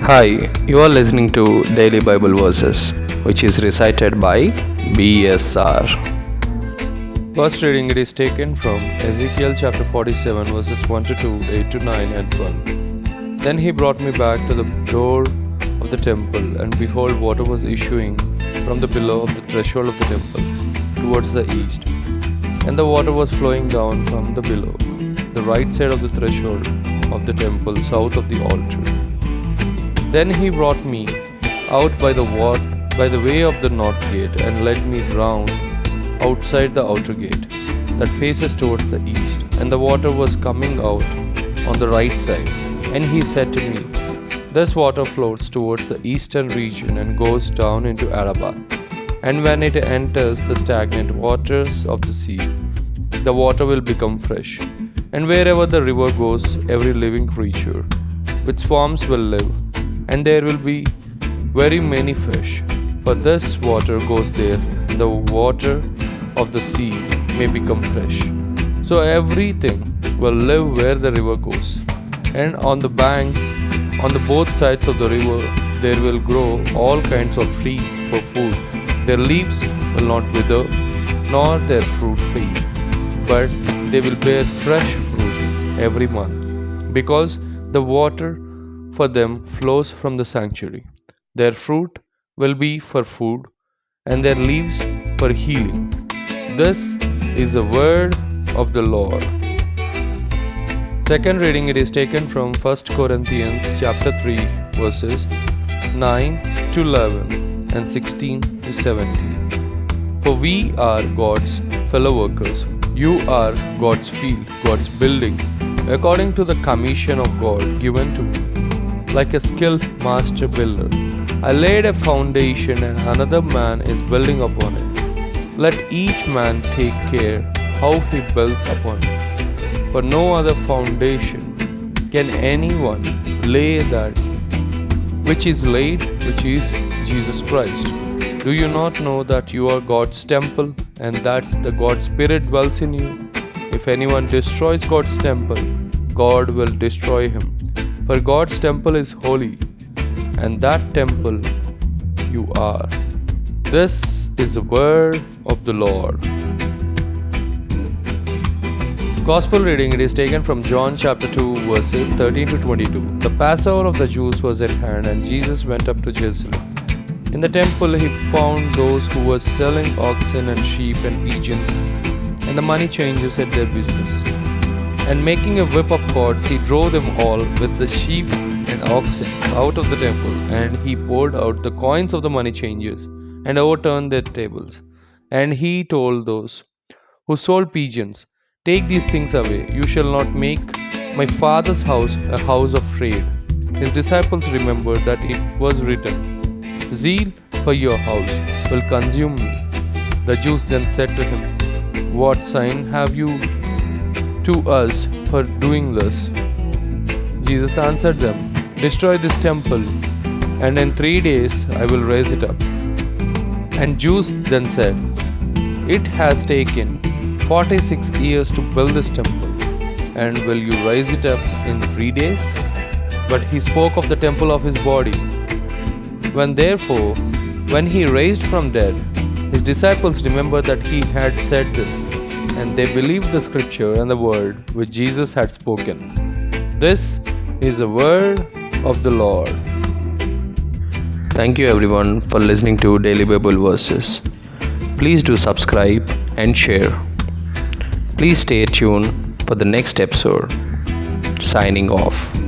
Hi, you are listening to Daily Bible Verses, which is recited by BSR. First reading, it is taken from Ezekiel chapter 47, verses 1 to 2, 8 to 9, and 12. Then he brought me back to the door of the temple, and behold, water was issuing from the below of the threshold of the temple towards the east. And the water was flowing down from the below, the right side of the threshold of the temple, south of the altar. Then he brought me out by the way of the north gate, and led me round outside the outer gate that faces towards the east. And the water was coming out on the right side. And he said to me, This water flows towards the eastern region and goes down into Arabah. And when it enters the stagnant waters of the sea, the water will become fresh. And wherever the river goes, every living creature with swarms will live. And there will be very many fish, for this water goes there, and the water of the sea may become fresh. So everything will live where the river goes. And on the banks, on the both sides of the river, there will grow all kinds of trees for food. Their leaves will not wither, nor their fruit fade, but they will bear fresh fruit every month, because the water for them flows from the sanctuary. Their fruit will be for food, and their leaves for healing. This is the word of the Lord. Second reading, it is taken from 1 Corinthians chapter 3, verses 9 to 11 and 16 to 17. For we are God's fellow workers. You are God's field, God's building, according to the commission of God given to me. Like a skilled master builder, I laid a foundation, and another man is building upon it. Let each man take care how he builds upon it. For no other foundation can anyone lay that which is laid, which is Jesus Christ. Do you not know that you are God's temple, and that the God's Spirit dwells in you? If anyone destroys God's temple, God will destroy him. For God's temple is holy, and that temple you are. This is the word of the Lord. Gospel reading, it is taken from John chapter 2, verses 13 to 22. The Passover of the Jews was at hand, and Jesus went up to Jerusalem. In the temple he found those who were selling oxen and sheep and pigeons, and the money changers at their business. And making a whip of cords, he drove them all with the sheep and oxen out of the temple. And he poured out the coins of the money changers and overturned their tables. And he told those who sold pigeons, Take these things away. You shall not make my Father's house a house of trade. His disciples remembered that it was written, Zeal for your house will consume me. The Jews then said to him, What sign have you to us for doing this? Jesus answered them, Destroy this temple, and in 3 days I will raise it up. And Jews then said, It has taken 46 years to build this temple, and will you raise it up in 3 days? But he spoke of the temple of his body. When he raised from dead, his disciples remembered that he had said this, and they believed the scripture and the word which Jesus had spoken. This is the word of the Lord. Thank you everyone for listening to Daily Bible Verses. Please do subscribe and share. Please stay tuned for the next episode. Signing off.